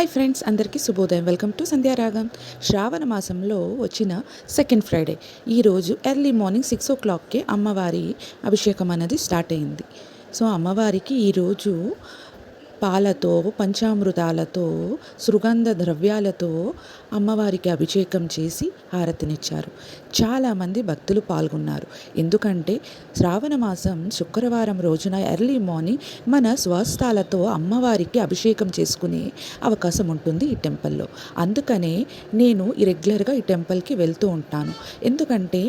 Hi friends, అందరికీ శుభోదయం. Welcome to Sandhyaragam. శ్రావణ మాసంలో వచ్చిన సెకండ్ ఫ్రైడే ఈరోజు ఎర్లీ మార్నింగ్ 6 o'clockకే అమ్మవారి అభిషేకం అనేది స్టార్ట్ అయింది. సో అమ్మవారికి ఈరోజు పాలతో, పంచామృతాలతో, సుగంధ ద్రవ్యాలతో అమ్మవారికి అభిషేకం చేసి హారతినిచ్చారు. చాలామంది భక్తులు పాల్గొన్నారు. ఎందుకంటే శ్రావణ మాసం శుక్రవారం రోజున ఎర్లీ మార్నింగ్ మన స్వస్థాలతో అమ్మవారికి అభిషేకం చేసుకునే అవకాశం ఉంటుంది ఈ టెంపుల్లో. అందుకనే నేను రెగ్యులర్గా ఈ టెంపుల్కి వెళ్తూ ఉంటాను. ఎందుకంటే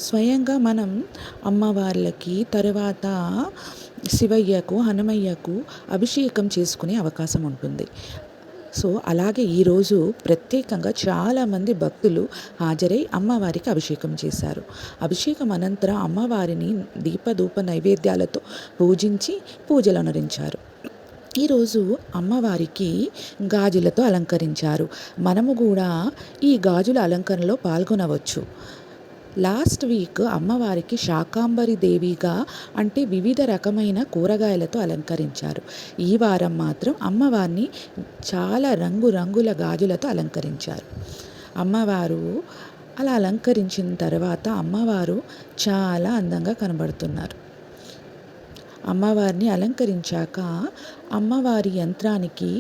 స్వయంగా మనం అమ్మవార్లకి తర్వాత శివయ్యకు, హనుమయ్యకు అభిషేకం చేసుకునే అవకాశం ఉంటుంది. సో అలాగే ఈరోజు ప్రత్యేకంగా చాలామంది భక్తులు హాజరై అమ్మవారికి అభిషేకం చేశారు. అభిషేకం అనంతరం అమ్మవారిని దీపధూప నైవేద్యాలతో పూజించి పూజలు అనురించారు. ఈరోజు అమ్మవారికి గాజులతో అలంకరించారు. మనము కూడా ఈ గాజుల అలంకరణలో పాల్గొనవచ్చు. లాస్ట్ వీక్ అమ్మవారికి శాకాంబరి దేవిగా అంటే వివిధ రకమైన కూరగాయలతో అలంకరించారు. ఈ వారం మాత్రం అమ్మవారిని చాలా రంగురంగుల గాజులతో అలంకరించారు. అమ్మవారు అలా అలంకరించిన తర్వాత అమ్మవారు చాలా అందంగా కనబడుతున్నారు. అమ్మవారిని అలంకరించాక అమ్మవారి యంత్రానికి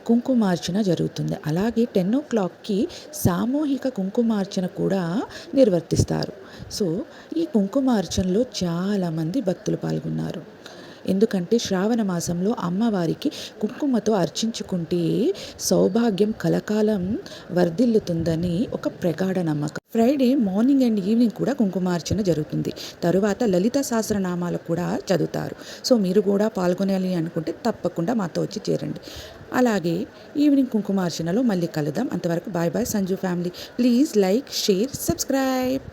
కుంకుమార్చన జరుగుతుంది. అలాగే 10 o'clockకి సామూహిక కుంకుమార్చన కూడా నిర్వర్తిస్తారు. సో ఈ కుంకుమార్చనలో చాలామంది భక్తులు పాల్గొన్నారు. ఎందుకంటే శ్రావణ మాసంలో అమ్మవారికి కుంకుమతో అర్చించుకుంటే సౌభాగ్యం కలకాలం వర్ధిల్లుతుందని ఒక ప్రగాఢ నమ్మకం. ఫ్రైడే మార్నింగ్ అండ్ ఈవినింగ్ కూడా కుంకుమార్చన జరుగుతుంది. తరువాత లలిత సహస్రనామాలు కూడా చదువుతారు. సో మీరు కూడా పాల్గొనాలి అనుకుంటే తప్పకుండా మాతో వచ్చి చేరండి. అలాగే ఈవినింగ్ కుంకుమార్చనలో మళ్ళీ కలుద్దాం. అంతవరకు bye bye Sanju family. Please like, share, subscribe.